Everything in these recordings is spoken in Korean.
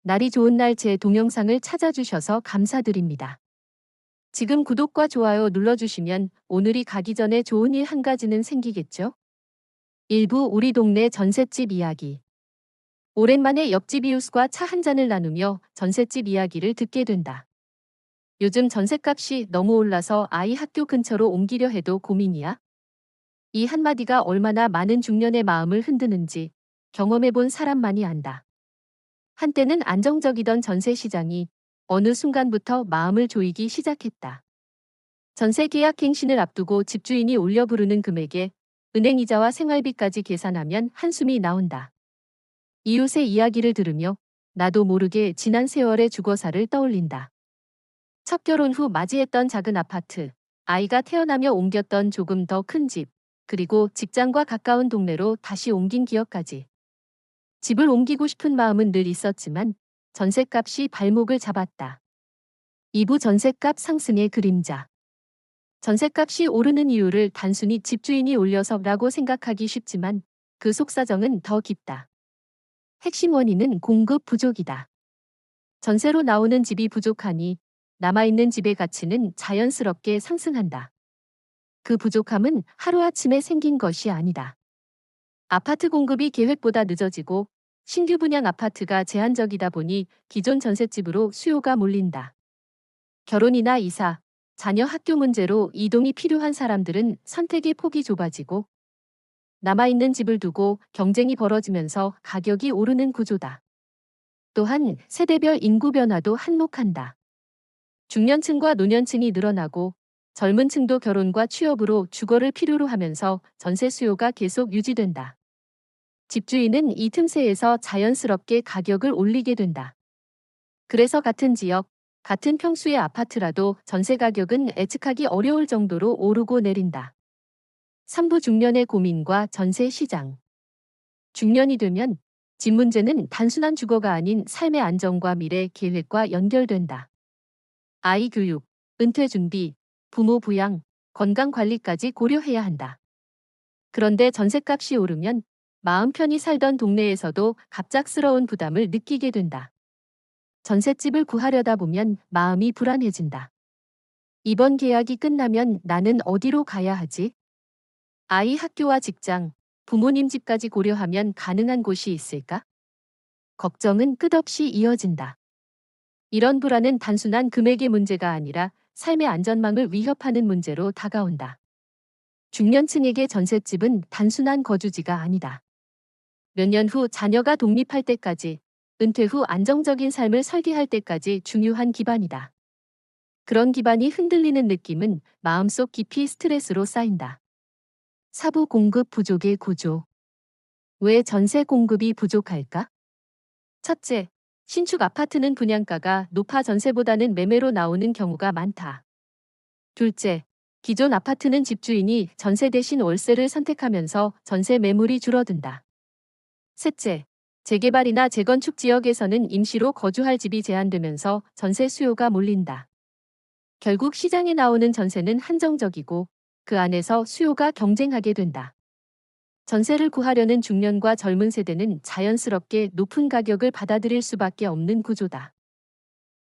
날이 좋은 날 제 동영상을 찾아주셔서 감사드립니다. 지금 구독과 좋아요 눌러주시면 오늘이 가기 전에 좋은 일 한 가지는 생기겠죠? 일부 우리 동네 전셋집 이야기. 오랜만에 옆집 이웃과 차 한 잔을 나누며 전셋집 이야기를 듣게 된다. 요즘 전셋값이 너무 올라서 아이 학교 근처로 옮기려 해도 고민이야. 이 한마디가 얼마나 많은 중년의 마음을 흔드는지 경험해본 사람만이 안다. 한때는 안정적이던 전세 시장이 어느 순간부터 마음을 조이기 시작했다. 전세 계약 갱신을 앞두고 집주인이 올려 부르는 금액에 은행 이자와 생활비까지 계산하면 한숨이 나온다. 이웃의 이야기를 들으며 나도 모르게 지난 세월의 주거사를 떠올린다. 첫 결혼 후 맞이했던 작은 아파트, 아이가 태어나며 옮겼던 조금 더 큰 집, 그리고 직장과 가까운 동네로 다시 옮긴 기억까지. 집을 옮기고 싶은 마음은 늘 있었지만 전셋값이 발목을 잡았다. 2부 전셋값 상승의 그림자. 전셋값이 오르는 이유를 단순히 집주인이 올려서라고 생각하기 쉽지만 그 속사정은 더 깊다. 핵심 원인은 공급 부족이다. 전세로 나오는 집이 부족하니 남아있는 집의 가치는 자연스럽게 상승한다. 그 부족함은 하루아침에 생긴 것이 아니다. 아파트 공급이 계획보다 늦어지고 신규 분양 아파트가 제한적이다 보니 기존 전셋집으로 수요가 몰린다. 결혼이나 이사, 자녀 학교 문제로 이동이 필요한 사람들은 선택의 폭이 좁아지고 남아있는 집을 두고 경쟁이 벌어지면서 가격이 오르는 구조다. 또한 세대별 인구 변화도 한몫한다. 중년층과 노년층이 늘어나고 젊은 층도 결혼과 취업으로 주거를 필요로 하면서 전세 수요가 계속 유지된다. 집주인은 이 틈새에서 자연스럽게 가격을 올리게 된다. 그래서 같은 지역, 같은 평수의 아파트라도 전세 가격은 예측하기 어려울 정도로 오르고 내린다. 3부 중년의 고민과 전세 시장. 중년이 되면 집 문제는 단순한 주거가 아닌 삶의 안정과 미래 계획과 연결된다. 아이 교육, 은퇴 준비, 부모 부양, 건강 관리까지 고려해야 한다. 그런데 전셋값이 오르면 마음 편히 살던 동네에서도 갑작스러운 부담을 느끼게 된다. 전셋집을 구하려다 보면 마음이 불안해진다. 이번 계약이 끝나면 나는 어디로 가야 하지? 아이 학교와 직장, 부모님 집까지 고려하면 가능한 곳이 있을까? 걱정은 끝없이 이어진다. 이런 불안은 단순한 금액의 문제가 아니라 삶의 안전망을 위협하는 문제로 다가온다. 중년층에게 전셋집은 단순한 거주지가 아니다. 몇 년 후 자녀가 독립할 때까지, 은퇴 후 안정적인 삶을 설계할 때까지 중요한 기반이다. 그런 기반이 흔들리는 느낌은 마음속 깊이 스트레스로 쌓인다. 사부 공급 부족의 구조. 왜 전세 공급이 부족할까? 첫째, 신축 아파트는 분양가가 높아 전세보다는 매매로 나오는 경우가 많다. 둘째, 기존 아파트는 집주인이 전세 대신 월세를 선택하면서 전세 매물이 줄어든다. 셋째, 재개발이나 재건축 지역에서는 임시로 거주할 집이 제한되면서 전세 수요가 몰린다. 결국 시장에 나오는 전세는 한정적이고 그 안에서 수요가 경쟁하게 된다. 전세를 구하려는 중년과 젊은 세대는 자연스럽게 높은 가격을 받아들일 수밖에 없는 구조다.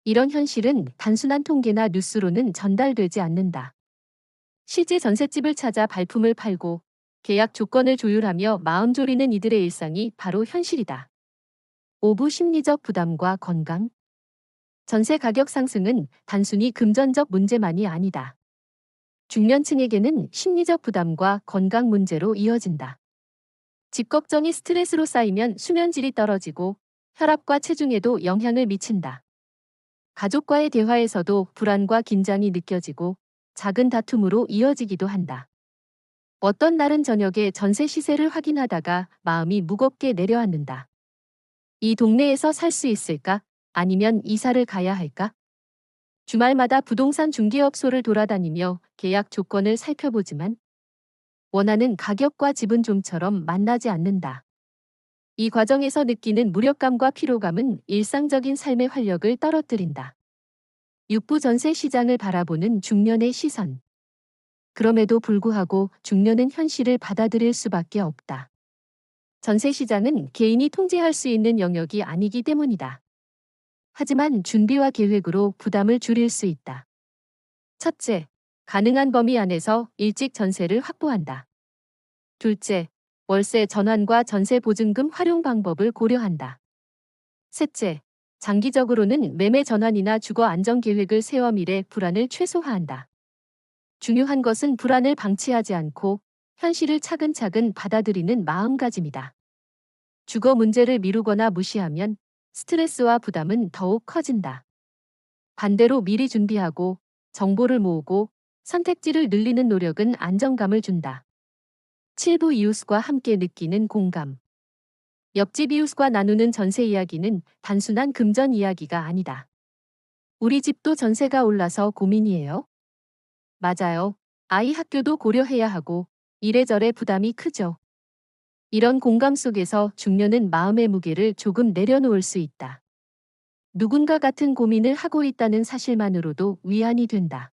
이런 현실은 단순한 통계나 뉴스로는 전달되지 않는다. 실제 전셋집을 찾아 발품을 팔고 계약 조건을 조율하며 마음 졸이는 이들의 일상이 바로 현실이다. 5부 심리적 부담과 건강. 전세 가격 상승은 단순히 금전적 문제만이 아니다. 중년층에게는 심리적 부담과 건강 문제로 이어진다. 집 걱정이 스트레스로 쌓이면 수면질이 떨어지고 혈압과 체중에도 영향을 미친다. 가족과의 대화에서도 불안과 긴장이 느껴지고 작은 다툼으로 이어지기도 한다. 어떤 날은 저녁에 전세 시세를 확인하다가 마음이 무겁게 내려앉는다. 이 동네에서 살 수 있을까? 아니면 이사를 가야 할까? 주말마다 부동산 중개업소를 돌아다니며 계약 조건을 살펴보지만 원하는 가격과 집은 좀처럼 만나지 않는다. 이 과정에서 느끼는 무력감과 피로감은 일상적인 삶의 활력을 떨어뜨린다. 육부 전세 시장을 바라보는 중년의 시선. 그럼에도 불구하고 중년은 현실을 받아들일 수밖에 없다. 전세 시장은 개인이 통제할 수 있는 영역이 아니기 때문이다. 하지만 준비와 계획으로 부담을 줄일 수 있다. 첫째, 가능한 범위 안에서 일찍 전세를 확보한다. 둘째, 월세 전환과 전세 보증금 활용 방법을 고려한다. 셋째, 장기적으로는 매매 전환이나 주거 안정 계획을 세워 미래 불안을 최소화한다. 중요한 것은 불안을 방치하지 않고 현실을 차근차근 받아들이는 마음가짐이다. 주거 문제를 미루거나 무시하면 스트레스와 부담은 더욱 커진다. 반대로 미리 준비하고 정보를 모으고 선택지를 늘리는 노력은 안정감을 준다. 7부 이웃과 함께 느끼는 공감. 옆집 이웃과 나누는 전세 이야기는 단순한 금전 이야기가 아니다. 우리 집도 전세가 올라서 고민이에요. 맞아요. 아이 학교도 고려해야 하고 이래저래 부담이 크죠. 이런 공감 속에서 중년은 마음의 무게를 조금 내려놓을 수 있다. 누군가 같은 고민을 하고 있다는 사실만으로도 위안이 된다.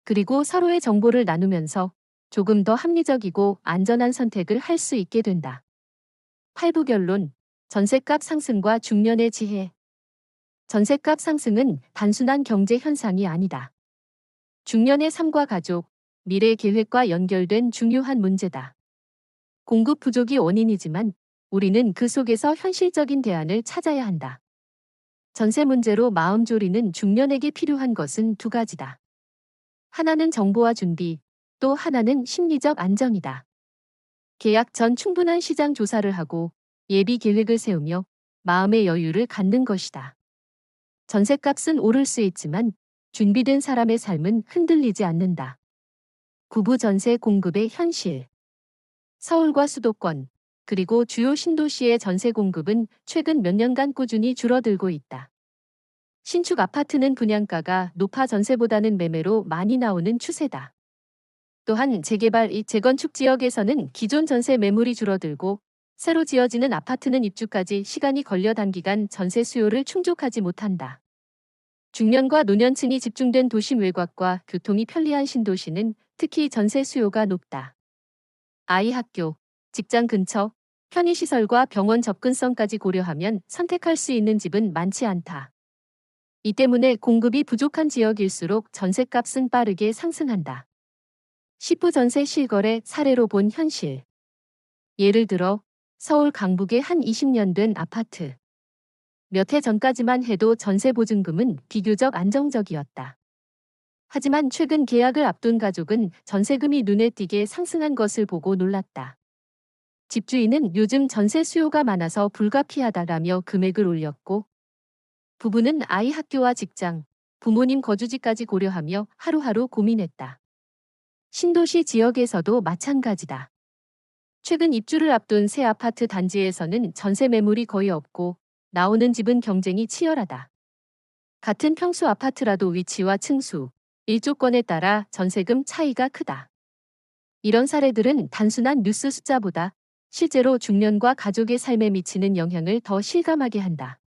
그리고 서로의 정보를 나누면서 조금 더 합리적이고 안전한 선택을 할 수 있게 된다. 8부 결론. 전셋값 상승과 중년의 지혜. 전셋값 상승은 단순한 경제 현상이 아니다. 중년의 삶과 가족, 미래 계획과 연결된 중요한 문제다. 공급 부족이 원인이지만 우리는 그 속에서 현실적인 대안을 찾아야 한다. 전세 문제로 마음 졸이는 중년에게 필요한 것은 두 가지다. 하나는 정보와 준비, 또 하나는 심리적 안정이다. 계약 전 충분한 시장 조사를 하고 예비 계획을 세우며 마음의 여유를 갖는 것이다. 전셋값은 오를 수 있지만 준비된 사람의 삶은 흔들리지 않는다. 구부 전세 공급의 현실. 서울과 수도권, 그리고 주요 신도시의 전세 공급은 최근 몇 년간 꾸준히 줄어들고 있다. 신축 아파트는 분양가가 높아 전세보다는 매매로 많이 나오는 추세다. 또한 재개발, 재건축 지역에서는 기존 전세 매물이 줄어들고 새로 지어지는 아파트는 입주까지 시간이 걸려 단기간 전세 수요를 충족하지 못한다. 중년과 노년층이 집중된 도심 외곽과 교통이 편리한 신도시는 특히 전세 수요가 높다. 아이 학교, 직장 근처, 편의시설과 병원 접근성까지 고려하면 선택할 수 있는 집은 많지 않다. 이 때문에 공급이 부족한 지역일수록 전셋값은 빠르게 상승한다. 10부 전세 실거래 사례로 본 현실. 예를 들어 서울 강북의 한 20년 된 아파트. 몇 해 전까지만 해도 전세 보증금은 비교적 안정적이었다. 하지만 최근 계약을 앞둔 가족은 전세금이 눈에 띄게 상승한 것을 보고 놀랐다. 집주인은 요즘 전세 수요가 많아서 불가피하다라며 금액을 올렸고, 부부는 아이 학교와 직장, 부모님 거주지까지 고려하며 하루하루 고민했다. 신도시 지역에서도 마찬가지다. 최근 입주를 앞둔 새 아파트 단지에서는 전세 매물이 거의 없고 나오는 집은 경쟁이 치열하다. 같은 평수 아파트라도 위치와 층수, 일조권에 따라 전세금 차이가 크다. 이런 사례들은 단순한 뉴스 숫자보다 실제로 중년과 가족의 삶에 미치는 영향을 더 실감하게 한다.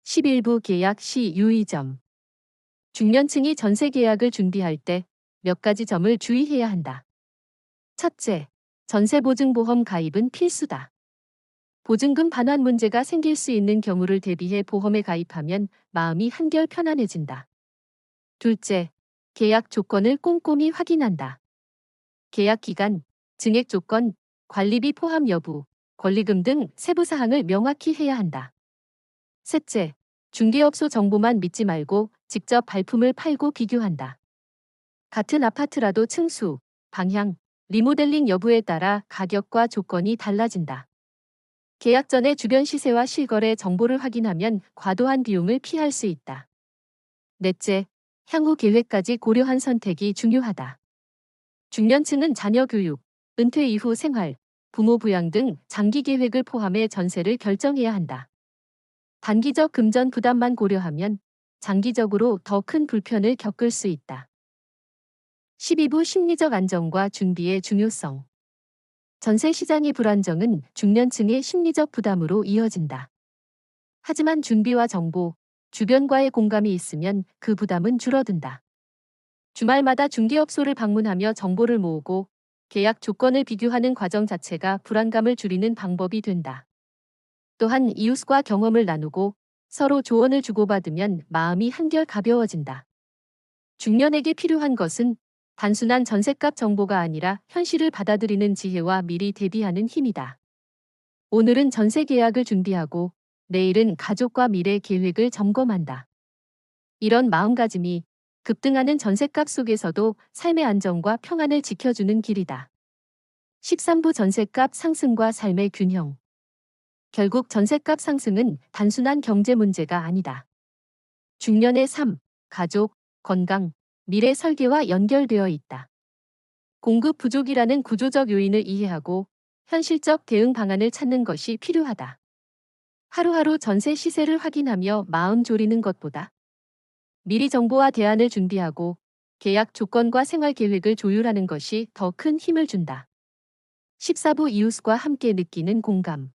11부 계약 시 유의점. 중년층이 전세 계약을 준비할 때 몇 가지 점을 주의해야 한다. 첫째, 전세보증보험 가입은 필수다. 보증금 반환 문제가 생길 수 있는 경우를 대비해 보험에 가입하면 마음이 한결 편안해진다. 둘째, 계약 조건을 꼼꼼히 확인한다. 계약 기간, 증액 조건, 관리비 포함 여부, 권리금 등 세부 사항을 명확히 해야 한다. 셋째, 중개업소 정보만 믿지 말고 직접 발품을 팔고 비교한다. 같은 아파트라도 층수, 방향, 리모델링 여부에 따라 가격과 조건이 달라진다. 계약 전에 주변 시세와 실거래 정보를 확인하면 과도한 비용을 피할 수 있다. 넷째, 향후 계획까지 고려한 선택이 중요하다. 중년층은 자녀 교육, 은퇴 이후 생활, 부모 부양 등 장기 계획을 포함해 전세를 결정해야 한다. 단기적 금전 부담만 고려하면 장기적으로 더 큰 불편을 겪을 수 있다. 12부 심리적 안정과 준비의 중요성. 전세 시장의 불안정은 중년층의 심리적 부담으로 이어진다. 하지만 준비와 정보, 주변과의 공감이 있으면 그 부담은 줄어든다. 주말마다 중개업소를 방문하며 정보를 모으고 계약 조건을 비교하는 과정 자체가 불안감을 줄이는 방법이 된다. 또한 이웃과 경험을 나누고 서로 조언을 주고받으면 마음이 한결 가벼워진다. 중년에게 필요한 것은 단순한 전셋값 정보가 아니라 현실을 받아들이는 지혜와 미리 대비하는 힘이다. 오늘은 전세 계약을 준비하고 내일은 가족과 미래 계획을 점검한다. 이런 마음가짐이 급등하는 전셋값 속에서도 삶의 안정과 평안을 지켜주는 길이다. 13부 전셋값 상승과 삶의 균형. 결국 전셋값 상승은 단순한 경제 문제가 아니다. 중년의 삶, 가족, 건강, 미래 설계와 연결되어 있다. 공급 부족이라는 구조적 요인을 이해하고 현실적 대응 방안을 찾는 것이 필요하다. 하루하루 전세 시세를 확인하며 마음 졸이는 것보다 미리 정보와 대안을 준비하고 계약 조건과 생활 계획을 조율하는 것이 더 큰 힘을 준다. 14부 이웃과 함께 느끼는 공감.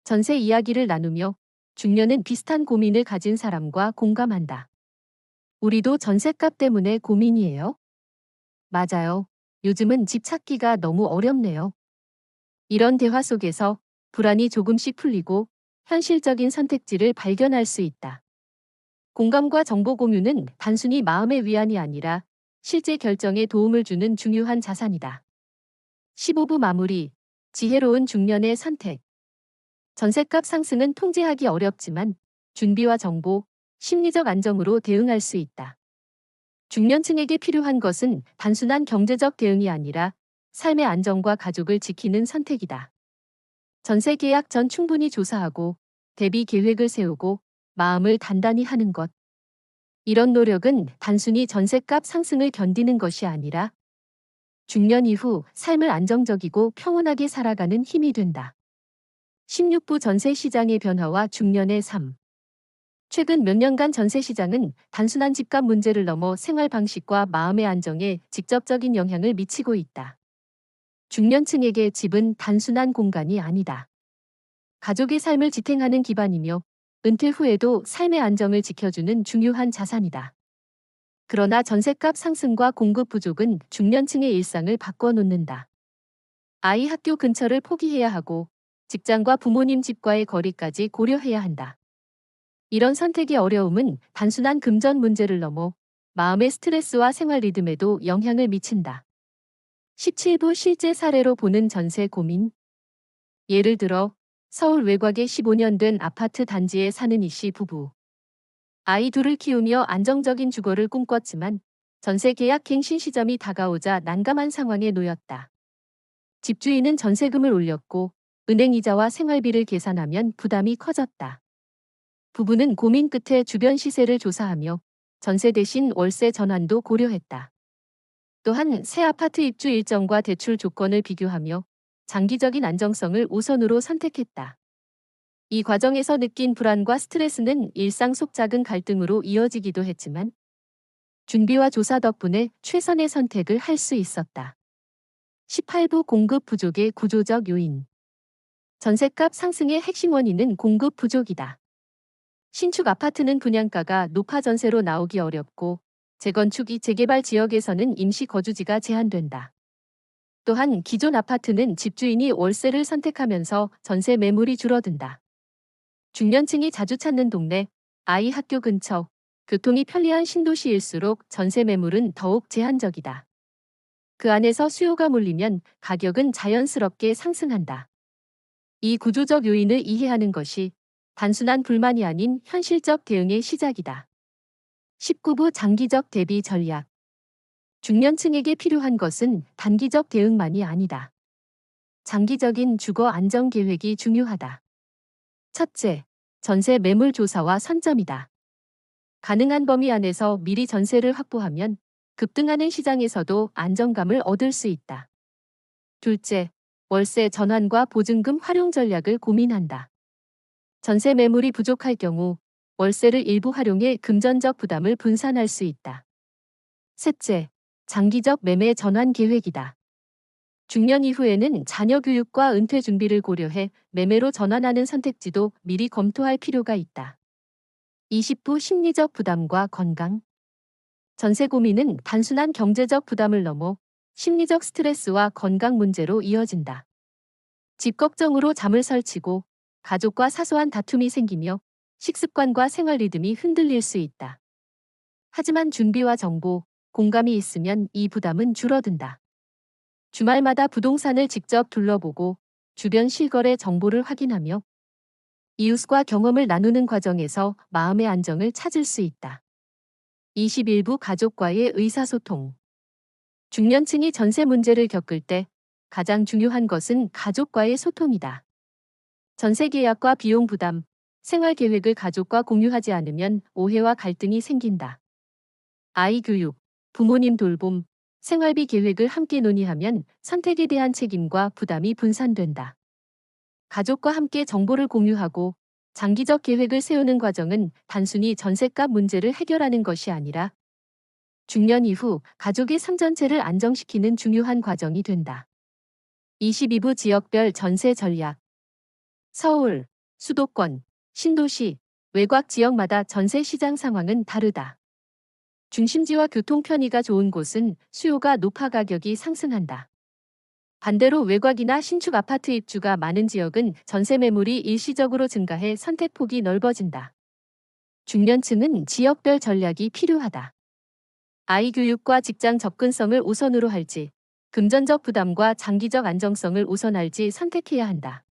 전세 이야기를 나누며 중년은 비슷한 고민을 가진 사람과 공감한다. 우리도 전셋값 때문에 고민이에요? 맞아요. 요즘은 집 찾기가 너무 어렵네요. 이런 대화 속에서 불안이 조금씩 풀리고 현실적인 선택지를 발견할 수 있다. 공감과 정보 공유는 단순히 마음의 위안이 아니라 실제 결정에 도움을 주는 중요한 자산이다. 15부 마무리. 지혜로운 중년의 선택. 전셋값 상승은 통제하기 어렵지만 준비와 정보, 심리적 안정으로 대응할 수 있다. 중년층에게 필요한 것은 단순한 경제적 대응이 아니라 삶의 안정과 가족을 지키는 선택이다. 전세 계약 전 충분히 조사하고 대비 계획을 세우고 마음을 단단히 하는 것. 이런 노력은 단순히 전셋값 상승을 견디는 것이 아니라 중년 이후 삶을 안정적이고 평온하게 살아가는 힘이 된다. 16부 전세 시장의 변화와 중년의 삶. 최근 몇 년간 전세 시장은 단순한 집값 문제를 넘어 생활 방식과 마음의 안정에 직접적인 영향을 미치고 있다. 중년층에게 집은 단순한 공간이 아니다. 가족의 삶을 지탱하는 기반이며 은퇴 후에도 삶의 안정을 지켜주는 중요한 자산이다. 그러나 전셋값 상승과 공급 부족은 중년층의 일상을 바꿔놓는다. 아이 학교 근처를 포기해야 하고 직장과 부모님 집과의 거리까지 고려해야 한다. 이런 선택의 어려움은 단순한 금전 문제를 넘어 마음의 스트레스와 생활 리듬에도 영향을 미친다. 17부 실제 사례로 보는 전세 고민. 예를 들어 서울 외곽의 15년 된 아파트 단지에 사는 이씨 부부. 아이 둘을 키우며 안정적인 주거를 꿈꿨지만 전세 계약 갱신 시점이 다가오자 난감한 상황에 놓였다. 집주인은 전세금을 올렸고 은행 이자와 생활비를 계산하면 부담이 커졌다. 부부는 고민 끝에 주변 시세를 조사하며 전세 대신 월세 전환도 고려했다. 또한 새 아파트 입주 일정과 대출 조건을 비교하며 장기적인 안정성을 우선으로 선택했다. 이 과정에서 느낀 불안과 스트레스는 일상 속 작은 갈등으로 이어지기도 했지만 준비와 조사 덕분에 최선의 선택을 할 수 있었다. 18부 공급 부족의 구조적 요인. 전셋값 상승의 핵심 원인은 공급 부족이다. 신축 아파트는 분양가가 높아 전세로 나오기 어렵고 재건축 재개발 지역에서는 임시 거주지가 제한된다. 또한 기존 아파트는 집주인이 월세를 선택하면서 전세 매물이 줄어든다. 중년층이 자주 찾는 동네, 아이 학교 근처, 교통이 편리한 신도시일수록 전세 매물은 더욱 제한적이다. 그 안에서 수요가 몰리면 가격은 자연스럽게 상승한다. 이 구조적 요인을 이해하는 것이 단순한 불만이 아닌 현실적 대응의 시작이다. 19부 장기적 대비 전략. 중년층에게 필요한 것은 단기적 대응만이 아니다. 장기적인 주거 안정 계획이 중요하다. 첫째, 전세 매물 조사와 선점이다. 가능한 범위 안에서 미리 전세를 확보하면 급등하는 시장에서도 안정감을 얻을 수 있다. 둘째, 월세 전환과 보증금 활용 전략을 고민한다. 전세 매물이 부족할 경우 월세를 일부 활용해 금전적 부담을 분산할 수 있다. 셋째, 장기적 매매 전환 계획이다. 중년 이후에는 자녀 교육과 은퇴 준비를 고려해 매매로 전환하는 선택지도 미리 검토할 필요가 있다. 20부 심리적 부담과 건강. 전세 고민은 단순한 경제적 부담을 넘어 심리적 스트레스와 건강 문제로 이어진다. 집 걱정으로 잠을 설치고 가족과 사소한 다툼이 생기며 식습관과 생활 리듬이 흔들릴 수 있다. 하지만 준비와 정보, 공감이 있으면 이 부담은 줄어든다. 주말마다 부동산을 직접 둘러보고 주변 실거래 정보를 확인하며 이웃과 경험을 나누는 과정에서 마음의 안정을 찾을 수 있다. 21부 가족과의 의사소통. 중년층이 전세 문제를 겪을 때 가장 중요한 것은 가족과의 소통이다. 전세 계약과 비용 부담, 생활 계획을 가족과 공유하지 않으면 오해와 갈등이 생긴다. 아이 교육, 부모님 돌봄, 생활비 계획을 함께 논의하면 선택에 대한 책임과 부담이 분산된다. 가족과 함께 정보를 공유하고 장기적 계획을 세우는 과정은 단순히 전셋값 문제를 해결하는 것이 아니라 중년 이후 가족의 삶 전체를 안정시키는 중요한 과정이 된다. 22부 지역별 전세 전략. 서울, 수도권, 신도시, 외곽 지역마다 전세 시장 상황은 다르다. 중심지와 교통 편의가 좋은 곳은 수요가 높아 가격이 상승한다. 반대로 외곽이나 신축 아파트 입주가 많은 지역은 전세 매물이 일시적으로 증가해 선택폭이 넓어진다. 중년층은 지역별 전략이 필요하다. 아이 교육과 직장 접근성을 우선으로 할지, 금전적 부담과 장기적 안정성을 우선할지 선택해야 한다.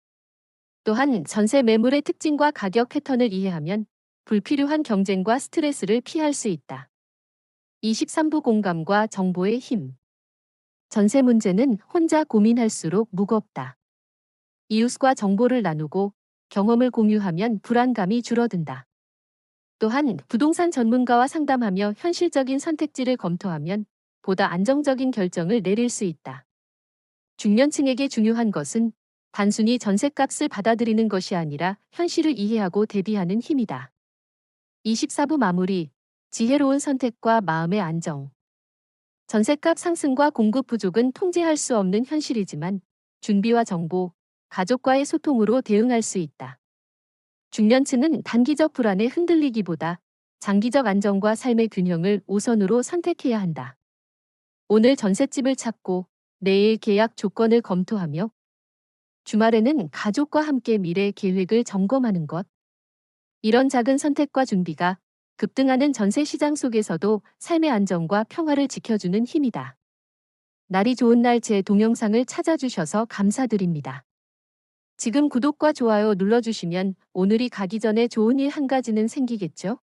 또한 전세 매물의 특징과 가격 패턴을 이해하면 불필요한 경쟁과 스트레스를 피할 수 있다. 23부 공감과 정보의 힘. 전세 문제는 혼자 고민할수록 무겁다. 이웃과 정보를 나누고 경험을 공유하면 불안감이 줄어든다. 또한 부동산 전문가와 상담하며 현실적인 선택지를 검토하면 보다 안정적인 결정을 내릴 수 있다. 중년층에게 중요한 것은 단순히 전셋값을 받아들이는 것이 아니라 현실을 이해하고 대비하는 힘이다. 24부 마무리. 지혜로운 선택과 마음의 안정. 전셋값 상승과 공급 부족은 통제할 수 없는 현실이지만 준비와 정보, 가족과의 소통으로 대응할 수 있다. 중년층은 단기적 불안에 흔들리기보다 장기적 안정과 삶의 균형을 우선으로 선택해야 한다. 오늘 전셋집을 찾고 내일 계약 조건을 검토하며 주말에는 가족과 함께 미래 계획을 점검하는 것. 이런 작은 선택과 준비가 급등하는 전세 시장 속에서도 삶의 안정과 평화를 지켜주는 힘이다. 날이 좋은 날 제 동영상을 찾아주셔서 감사드립니다. 지금 구독과 좋아요 눌러주시면 오늘이 가기 전에 좋은 일 한 가지는 생기겠죠?